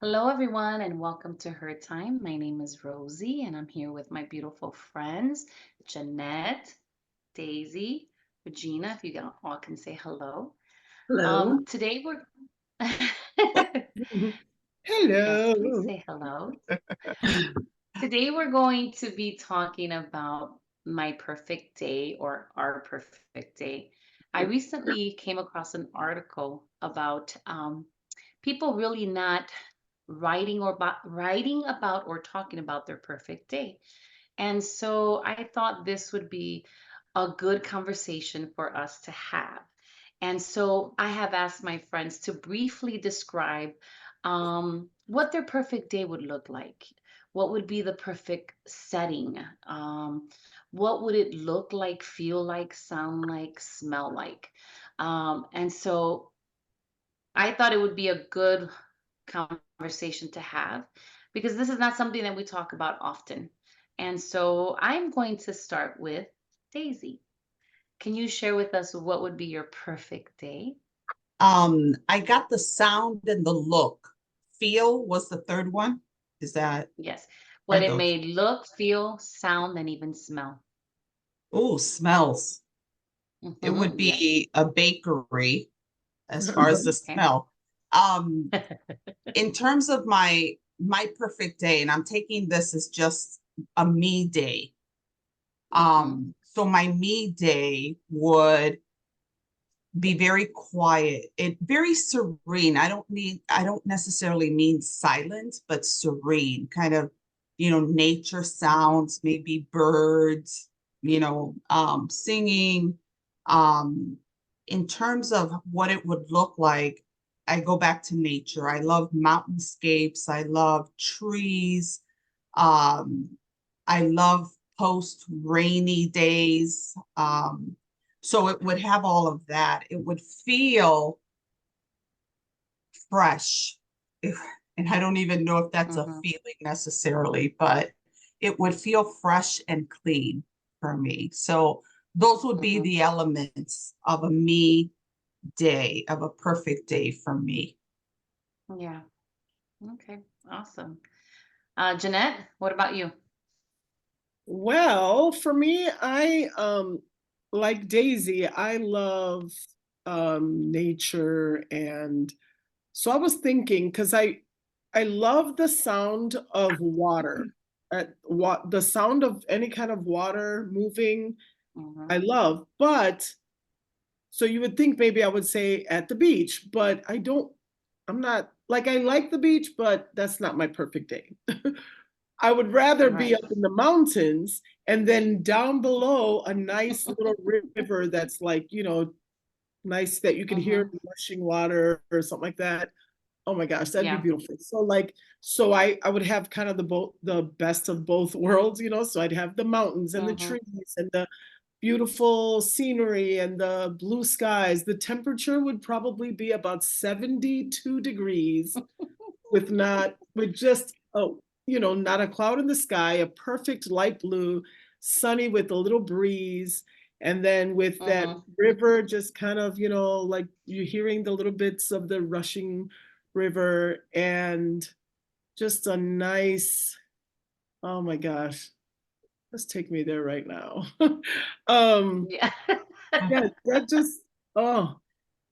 Hello, everyone, and welcome to Her Time. My name is Rosie, and I'm here with my beautiful friends, Jeanette, Daisy, Regina. If you all can say hello. Hello. Today we're Mhm. yes, please Hello. say hello. Today we're going to be talking about my perfect day or our perfect day. I recently came across an article about people really not writing about or talking about their perfect day. And so I thought this would be a good conversation for us to have. And so I have asked my friends to briefly describe what their perfect day would look like. What would be the perfect setting? What would it look like, feel like, sound like, smell like? And so I thought it would be a good conversation to have because this is not something that we talk about often. And so I'm going to start with Daisy. Can you share with us what would be your perfect day? I got the sound and the look. Feel was the third one. Is that Yes. What are it those? may look, feel, sound, and even smell. Oh, smells. It would Yes. be a bakery as far as the Okay. smell. Um, in terms of my perfect day, and I'm taking this as just a me day. hmm So my me day would be very quiet. It very serene. I don't necessarily mean silent, but serene, kind of, nature sounds, maybe birds, singing. Um, in terms of what it would look like, I go back to nature. I love mountainscapes. I love trees. Um, I love post rainy days. So it would have all of that. It would feel fresh. If, and I don't even know if that's a hmm feeling necessarily, but it would feel fresh and clean for me. So those would be hmm the elements of a me day, of a perfect day for me. Yeah. Okay. Awesome. Jeanette, what about you? Well, for me, I like Daisy, I love nature, and so I was thinking because I love the sound of water. What the sound of any kind of water moving, hmm I love. But so you would think maybe I would say at the beach, but I'm not like I like the beach, but that's not my perfect day. I would rather be Right. up in the mountains and then down below a nice little river that's like, nice that you could hear hmm rushing water or something like that. Oh my gosh, that'd be Yeah. beautiful. So I would have kind of the best of both worlds, So I'd have the mountains and the hmm trees and the beautiful scenery and the blue skies. The temperature would probably be about 72 degrees with just not a cloud in the sky, a perfect light blue, sunny with a little breeze, and then with that hmm river just kind of, like you're hearing the little bits of the rushing river, and just a nice, oh my gosh, let's take me there right now. um Yeah. yeah, that just, oh,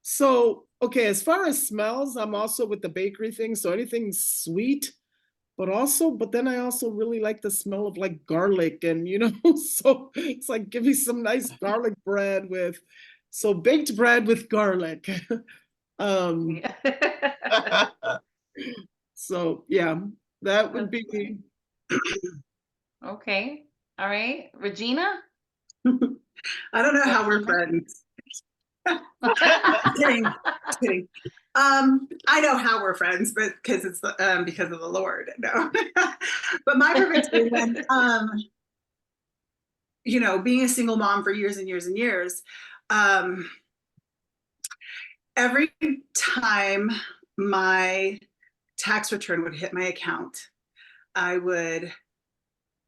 so okay, as far as smells, I'm also with the bakery thing, so anything sweet, but then I also really like the smell of like garlic and so it's like give me some nice garlic bread with so baked bread with garlic. um Yeah. so yeah, that would That's be. funny. Okay. All right. Regina? I don't know how we're Regina? friends. Kidding, kidding. I know how we're friends, but because of the Lord. No, but my perfect day when being a single mom for years and years and years, um, every time my tax return would hit my account, I would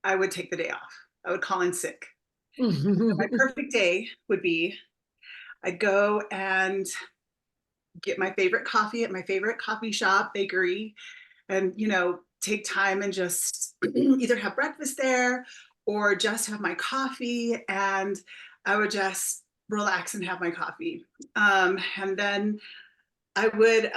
I would take the day off. I would call in sick. My perfect day would be I'd go and get my favorite coffee at my favorite coffee shop, bakery. and, take time and just either have breakfast there or just have my coffee. And I would just relax and have my coffee. And then I would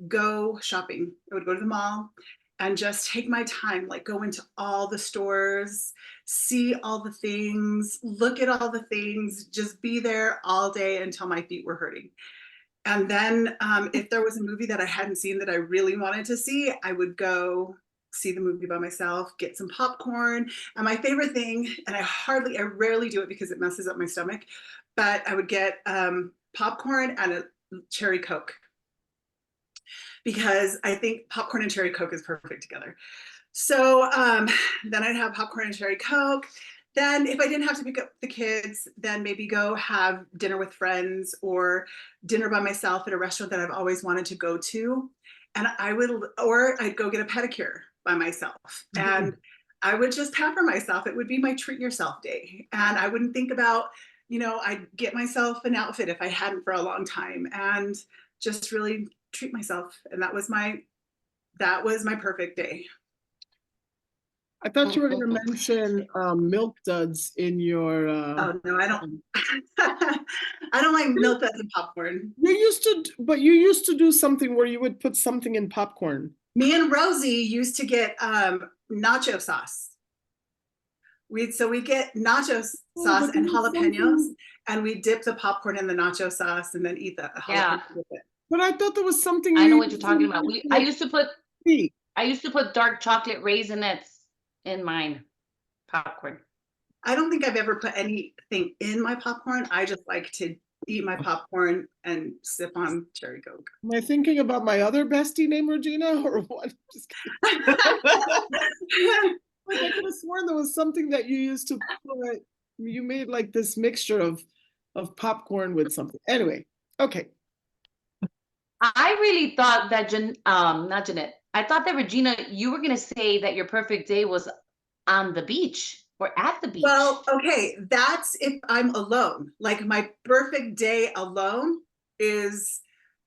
go shopping. I would go to the mall and just take my time, like go into all the stores, see all the things, look at all the things, just be there all day until my feet were hurting. And then if there was a movie that I hadn't seen that I really wanted to see, I would go see the movie by myself, get some popcorn. And my favorite thing, and I rarely do it because it messes up my stomach, but I would get popcorn and a cherry Coke, because I think popcorn and cherry Coke is perfect together. So then I'd have popcorn and cherry Coke. Then if I didn't have to pick up the kids, then maybe go have dinner with friends or dinner by myself at a restaurant that I've always wanted to go to. And I'd go get a pedicure by myself. And I would just pamper myself. It would be my treat yourself day. And I wouldn't think about, I'd get myself an outfit if I hadn't for a long time and just really treat myself. And that was my perfect day. I thought you were going to mention milk duds in your. Oh no, I don't. I don't like milk duds and popcorn. You used to do something where you would put something in popcorn. Me and Rosie used to get nacho sauce. We get nacho sauce and jalapenos, and we dip the popcorn in the nacho sauce and then eat the jalapeno with it. But I thought there was something. I know what you're talking about. I used to put dark chocolate raisinets in mine popcorn. I don't think I've ever put anything in my popcorn. I just like to eat my popcorn and sip on cherry Coke. Am I thinking about my other bestie named Regina or what? Just like I could have sworn there was something that you used to put. You made like this mixture of popcorn with something. Anyway, okay. I really thought that not Jeanette. I thought that Regina, you were gonna say that your perfect day was on the beach or at the beach. Well, okay, that's if I'm alone. Like my perfect day alone is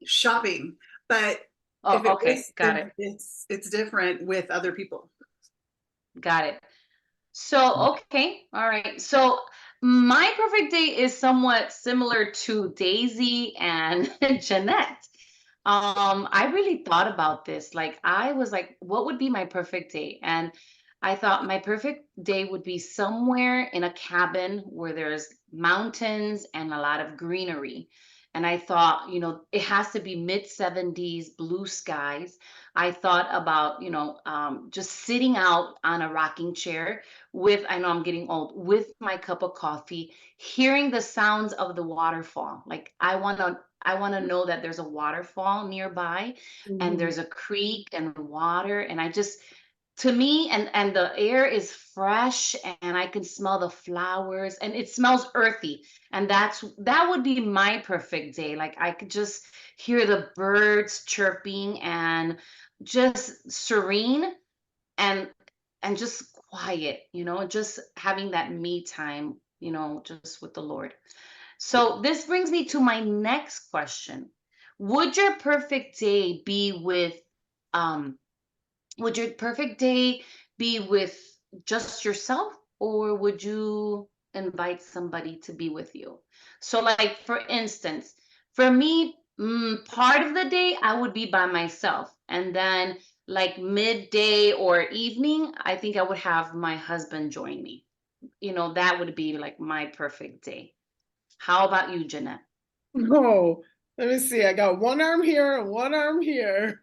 shopping, but it's different with other people. Got it. So, okay. All right. So my perfect day is somewhat similar to Daisy and Jeanette. I really thought about this. Like, I was like, what would be my perfect day? And I thought my perfect day would be somewhere in a cabin where there's mountains and a lot of greenery. And I thought, it has to be mid 70s, blue skies. I thought about, just sitting out on a rocking chair with, I know I'm getting old, with my cup of coffee, hearing the sounds of the waterfall. Like I want to know that there's a waterfall nearby and there's a creek and water. And to me, and the air is fresh and I can smell the flowers and it smells earthy. And that would be my perfect day. Like I could just hear the birds chirping and just serene and just quiet, just having that me time, just with the Lord. So this brings me to my next question. Would your perfect day be would your perfect day be with just yourself, or would you invite somebody to be with you? So like, for instance, for me, part of the day I would be by myself, and then like midday or evening, I think I would have my husband join me. That would be like my perfect day. How about you, Jeanette? Oh, let me see. I got one arm here and one arm here.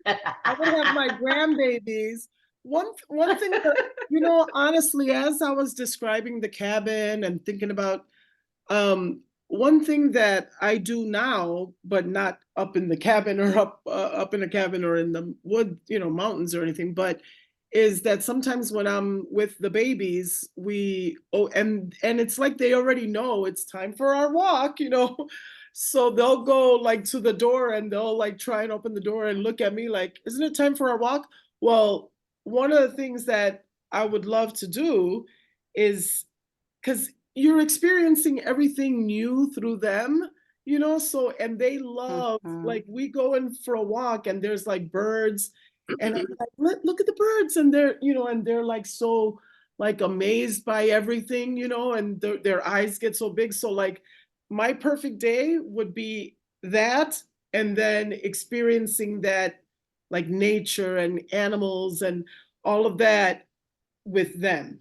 I would have my grandbabies. One thing that, honestly, as I was describing the cabin and thinking about one thing that I do now, but not up in the cabin or up in a cabin or in the wood, mountains or anything, but is that sometimes when I'm with the babies, and it's like they already know it's time for our walk, So they'll go like to the door and they'll like try and open the door and look at me like, isn't it time for our walk? Well, one of the things that I would love to do is, because you're experiencing everything new through them, so, and they love, like we go in for a walk and there's like birds And I'm like, look at the birds. And they're, and they're like so like amazed by everything, and their eyes get so big. So like my perfect day would be that, and then experiencing that like nature and animals and all of that with them,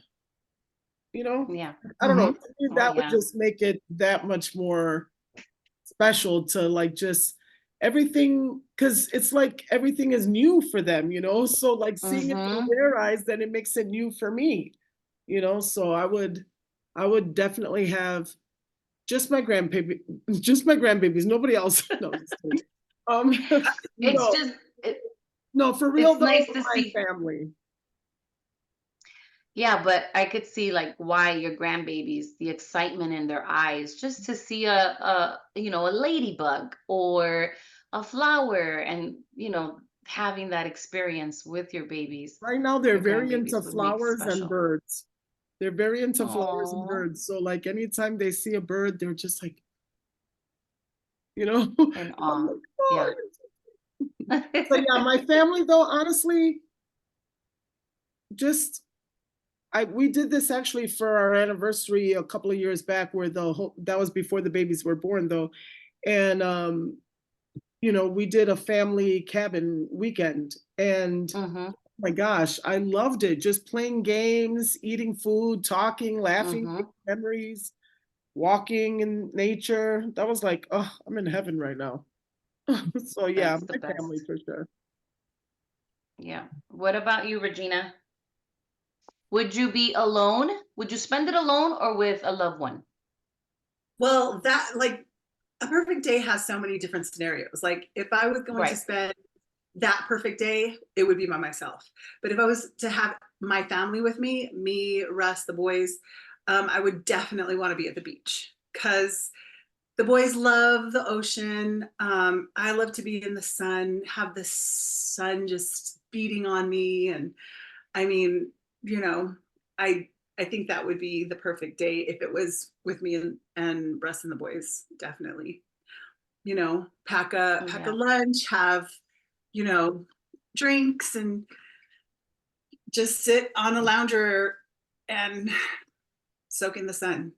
you know? Yeah. I don't know. Mhm. To me, Oh, that would yeah. just make it that much more special to like just everything, because it's like everything is new for them, so like seeing it through Mm-hmm. their eyes, then it makes it new for me, so I would definitely have just my grandbaby, just my grandbabies, nobody else. No, just kidding. um It's no, just, no, for real it's though, nice to my see. family. Yeah, but I could see like why your grandbabies, the excitement in their eyes, just to see a ladybug or a flower, and having that experience with your babies, Right now they're your very into grandbabies would make flowers and special. birds. They're very into flowers and Oh, birds, so like anytime they see a bird, they're just like, you know and I'm awe. like, oh, Yeah. so yeah, my family though, honestly, just we did this actually for our anniversary a couple of years back, where that was before the babies were born though. And we did a family cabin weekend, and Mm-hmm. oh my gosh, I loved it. Just playing games, eating food, talking, laughing, Mm-hmm. making memories, walking in nature. That was like, oh, I'm in heaven right now. So yeah, That's the my family best. for sure. Yeah. What about you, Regina? Would you be alone? Would you spend it alone or with a loved one? Well, that like a perfect day has so many different scenarios. Like if I was going to Right. spend that perfect day, it would be by myself. But if I was to have my family with me, Russ, the boys, I would definitely want to be at the beach because the boys love the ocean. I love to be in the sun, have the sun just beating on me. And I mean, you know, I I think that would be the perfect day if it was with me and Russ and the boys, definitely. Pack a Yeah. lunch, have, you know, drinks and just sit on the lounger and soak in the sun.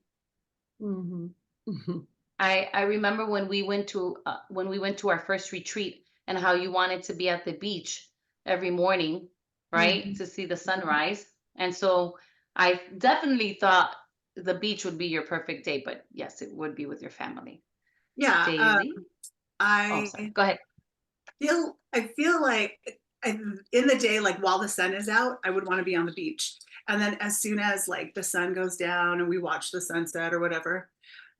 Hmm. Hmm. I remember when we went to our first retreat, and how you wanted to be at the beach every morning, right, Hmm. to see the sunrise. And so I definitely thought the beach would be your perfect day, but yes, it would be with your family. Yeah, Daisy? Oh, I sorry. Go ahead. I feel like in the day, like while the sun is out, I would want to be on the beach. And then as soon as like the sun goes down and we watch the sunset or whatever,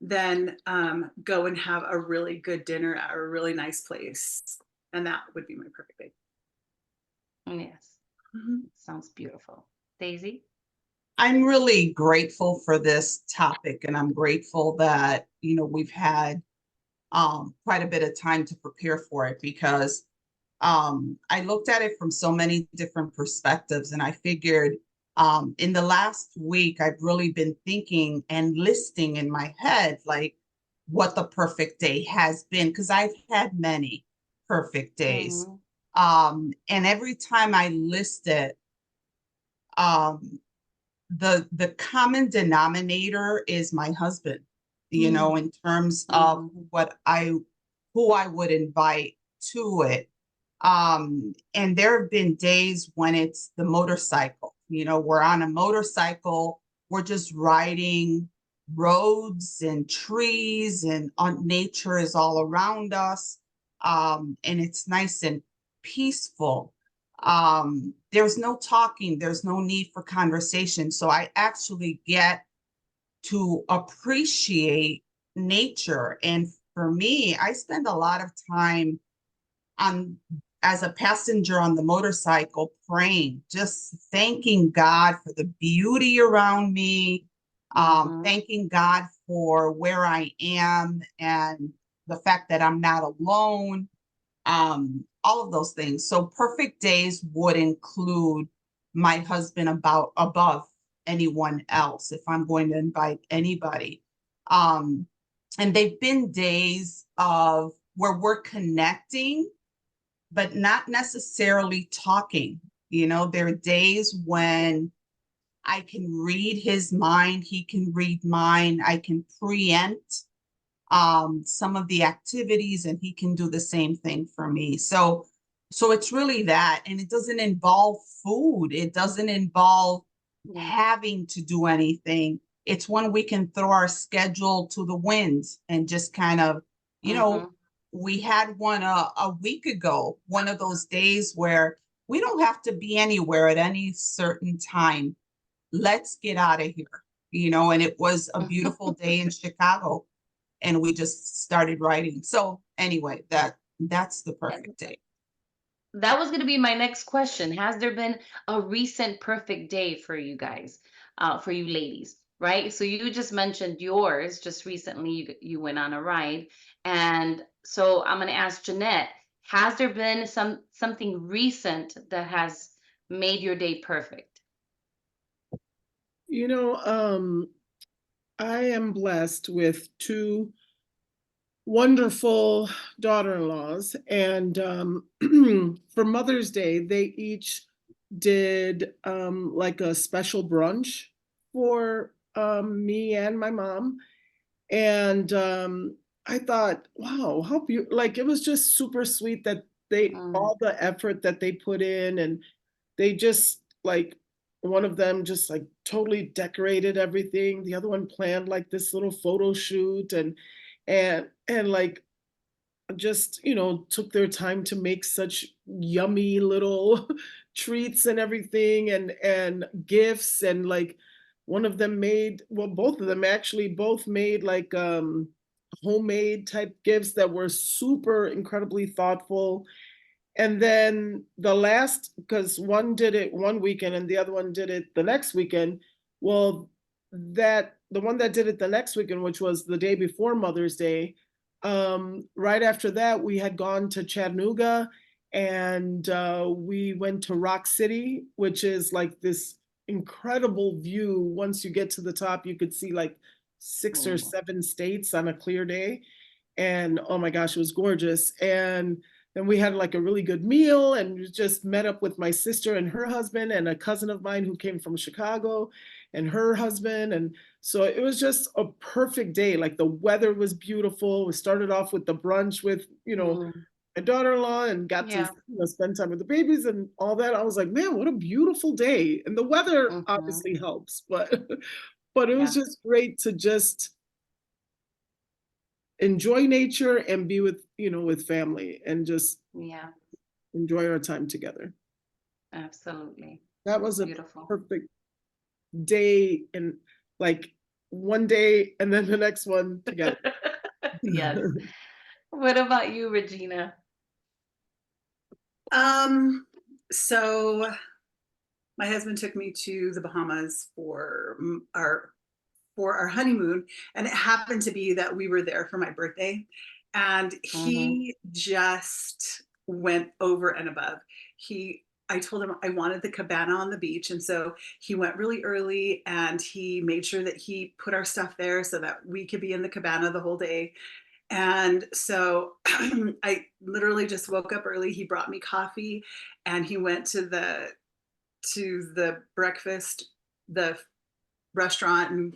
then go and have a really good dinner at a really nice place. And that would be my perfect day. Yes, Mhm. sounds beautiful. Daisy? I'm really grateful for this topic, and I'm grateful that, we've had quite a bit of time to prepare for it, because I looked at it from so many different perspectives, and I figured in the last week, I've really been thinking and listing in my head, like what the perfect day has been, because I've had many perfect days. Mm-hmm. And every time I list it, um, the common denominator is my husband, in terms of Mm-hmm. who I would invite to it. And there have been days when it's the motorcycle. We're on a motorcycle, we're just riding roads and trees, and nature is all around us. And it's nice and peaceful. There's no talking, there's no need for conversation. So I actually get to appreciate nature. And for me, I spend a lot of time on as a passenger on the motorcycle, praying, just thanking God for the beauty around me, Mm-hmm. thanking God for where I am and the fact that I'm not alone, all of those things. So perfect days would include my husband about above anyone else if I'm going to invite anybody. Um, and they've been days of where we're connecting but not necessarily talking. You know, there are days when I can read his mind, he can read mine, I can preempt some of the activities, and he can do the same thing for me. So it's really that, and it doesn't involve food. It doesn't involve Yeah. having to do anything. It's when we can throw our schedule to the wind and just kind of, you know, Mm-hmm. we had one a week ago, one of those days where we don't have to be anywhere at any certain time. Let's get out of here, you know, and it was a beautiful day in Chicago, and we just started writing. So anyway, that's the perfect day. That was going to be my next question. Has there been a recent perfect day for you guys, for you ladies, right? So you just mentioned yours just recently. You went on a ride, and so I'm going to ask Jeanette: has there been something recent that has made your day perfect? You know, I am blessed with two wonderful daughter-in-laws, and for Mother's Day, they each did like a special brunch for me and my mom. And I thought, wow, how beautiful! Like it was just super sweet that they Mm, all the effort that they put in, and they just like one of them just like totally decorated everything. The other one planned like this little photo shoot, and like just took their time to make such yummy little treats and everything, and gifts, and like one of them made, well, both of them actually both made like homemade type gifts that were super incredibly thoughtful. And then the last, because one did it one weekend and the other one did it the next weekend. Well, that the one that did it the next weekend, which was the day before Mother's Day, right after that, we had gone to Chattanooga, and we went to Rock City, which is like this incredible view. Once you get to the top, you could see like six or mm, seven states on a clear day. And oh my gosh, it was gorgeous. And then we had like a really good meal, and we just met up with my sister and her husband and a cousin of mine who came from Chicago and her husband. And so it was just a perfect day. Like the weather was beautiful. We started off with the brunch with, mm, my daughter-in-law, and got to yeah. spend time with the babies and all that. I was like, man, what a beautiful day. And the weather Mm-hmm. obviously helps, but but it was Yeah. just great to just enjoy nature and be with, with family, and just Yeah. enjoy our time together. Absolutely. That That's was a beautiful. perfect day, and like one day and then the next one together. Yes. What about you, Regina? So my husband took me to the Bahamas for our honeymoon, and it happened to be that we were there for my birthday, and Mm-hmm. he just went over and above. He I told him I wanted the cabana on the beach, and so he went really early, and he made sure that he put our stuff there so that we could be in the cabana the whole day. And so I literally just woke up early. He brought me coffee, and he went to the breakfast, the restaurant, and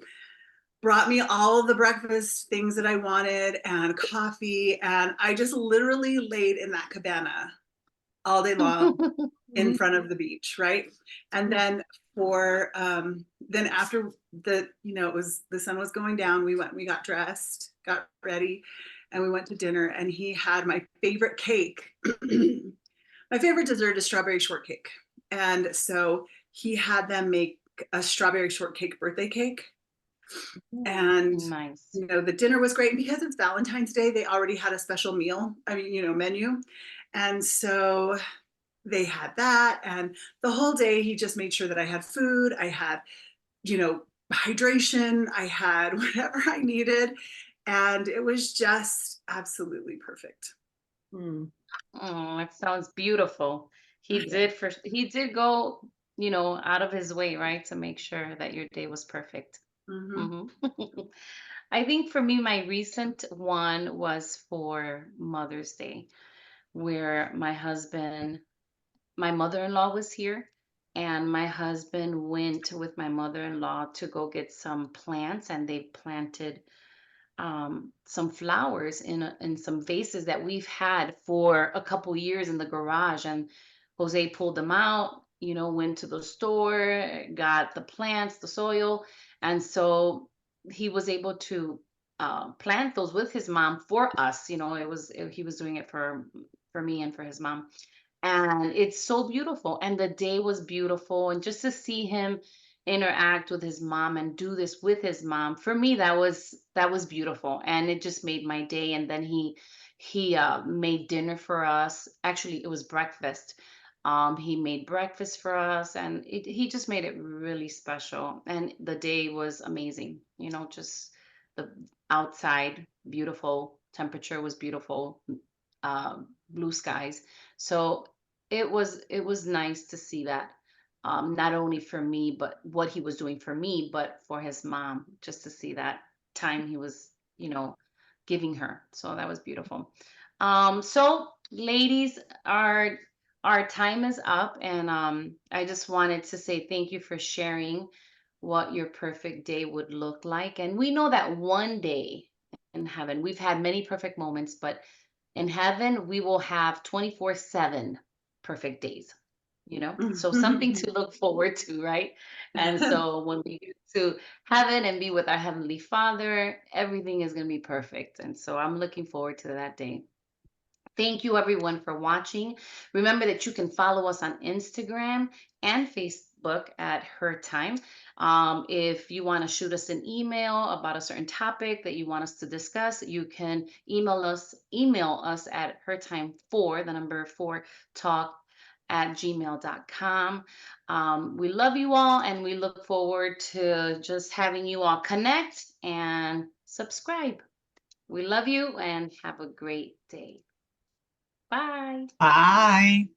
brought me all of the breakfast things that I wanted and coffee. And I just literally laid in that cabana all day long in front of the beach, right? And then then after it was the sun was going down, we got dressed, got ready, and we went to dinner. And he had my favorite cake. My favorite dessert is strawberry shortcake. And so he had them make a strawberry shortcake birthday cake. And Nice. the dinner was great. And because it's Valentine's Day, they already had a special meal, menu. And so they had that. And the whole day, he just made sure that I had food, I had, you know, hydration, I had whatever I needed. And it was just absolutely perfect. Mm. Oh, that sounds beautiful. He did go, out of his way, right, to make sure that your day was perfect. Mm-hmm. Hmm. I think for me, my recent one was for Mother's Day. where my mother-in-law was here, and my husband went with my mother-in-law to go get some plants, and they planted some flowers in some vases that we've had for a couple years in the garage. And Jose pulled them out, went to the store, got the plants, the soil, and so he was able to plant those with his mom for us. He was doing it for me and for his mom, and it's so beautiful, and the day was beautiful, and just to see him interact with his mom and do this with his mom, for me that was beautiful, and it just made my day. And then he made dinner for us. Actually, it was breakfast. He made breakfast for us, and he just made it really special, and the day was amazing. Just the outside, beautiful temperature was beautiful, blue skies. So it was nice to see that, not only for me, but what he was doing for me, but for his mom, just to see that time he was, giving her. So that was beautiful. So ladies, our time is up, and I just wanted to say thank you for sharing what your perfect day would look like. And we know that one day in heaven, we've had many perfect moments, but in heaven, we will have 24/7 perfect days, So something to look forward to, right? And so when we get to heaven and be with our Heavenly Father, everything is going to be perfect. And so I'm looking forward to that day. Thank you, everyone, for watching. Remember that you can follow us on Instagram and Facebook at HerTime. If you want to shoot us an email about a certain topic that you want us to discuss, you can email us at HerTime4, the number 4, talk at gmail.com. We love you all, and we look forward to just having you all connect and subscribe. We love you and have a great day. Bye. Bye.